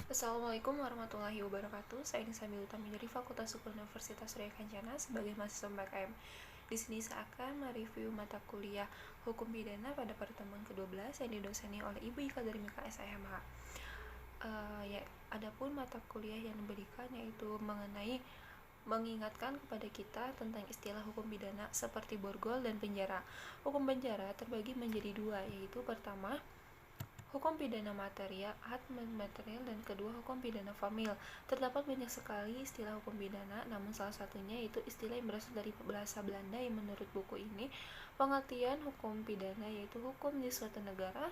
Assalamualaikum warahmatullahi wabarakatuh. Saya Nisa Utami dari Fakultas Hukum Universitas Surya Kencana sebagai mahasiswa PKM. Di sini saya akan mereview mata kuliah Hukum Pidana pada pertemuan ke-12 yang didoseni oleh Ibu Ika dari MIKA SIMH. Adapun mata kuliah yang diberikan yaitu mengenai mengingatkan kepada kita tentang istilah hukum pidana seperti borgol dan penjara. Hukum penjara terbagi menjadi dua, yaitu pertama hukum pidana material dan kedua hukum pidana formil. Terdapat banyak sekali istilah hukum pidana, namun salah satunya yaitu istilah yang berasal dari bahasa Belanda yang menurut buku ini pengertian hukum pidana yaitu hukum di suatu negara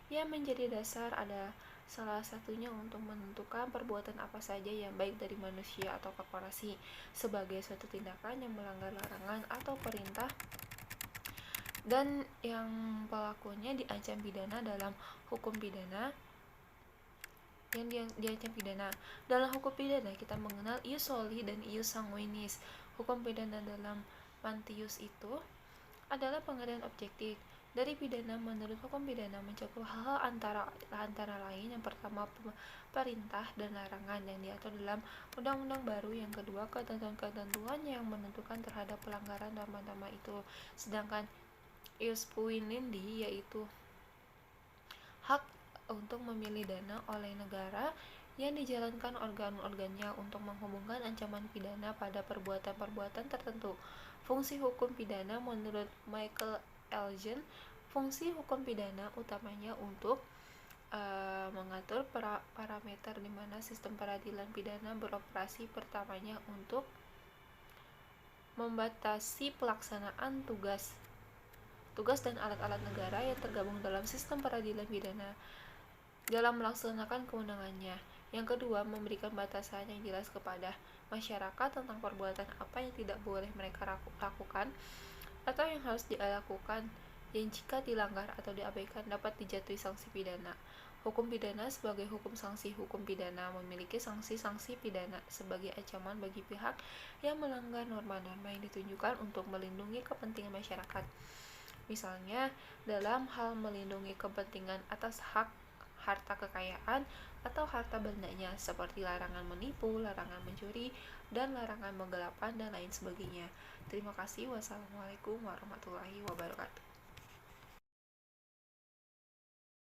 yang menjadi dasar ada salah satunya untuk menentukan perbuatan apa saja yang baik dari manusia atau korporasi sebagai suatu tindakan yang melanggar larangan atau perintah dan yang pelakunya diancam pidana dalam hukum pidana yang diancam pidana. Dalam hukum pidana kita mengenal ius soli dan ius sanguinis. Hukum pidana dalam Mantius itu adalah pengertian objektif dari pidana. Menurut hukum pidana mencakup hal-hal antara lain yang pertama perintah dan larangan yang diatur dalam undang-undang baru, yang kedua ketentuan-ketentuan yang menentukan terhadap pelanggaran norma-norma itu, sedangkan ius puniendi yaitu hak untuk memilih dana oleh negara yang dijalankan organ-organnya untuk menghubungkan ancaman pidana pada perbuatan-perbuatan tertentu. Fungsi hukum pidana menurut Michael Elgin, fungsi hukum pidana utamanya untuk mengatur parameter di mana sistem peradilan pidana beroperasi. Pertamanya untuk membatasi pelaksanaan tugas dan alat-alat negara yang tergabung dalam sistem peradilan pidana dalam melaksanakan kewenangannya. Yang kedua, memberikan batasan yang jelas kepada masyarakat tentang perbuatan apa yang tidak boleh mereka lakukan atau yang harus dilakukan, yang jika dilanggar atau diabaikan dapat dijatuhi sanksi pidana. Hukum pidana sebagai hukum sanksi. Hukum pidana memiliki sanksi-sanksi pidana sebagai ancaman bagi pihak yang melanggar norma-norma yang ditunjukkan untuk melindungi kepentingan masyarakat. Misalnya, dalam hal melindungi kepentingan atas hak harta kekayaan atau harta bendanya, seperti larangan menipu, larangan mencuri, dan larangan penggelapan dan lain sebagainya. Terima kasih. Wassalamualaikum warahmatullahi wabarakatuh.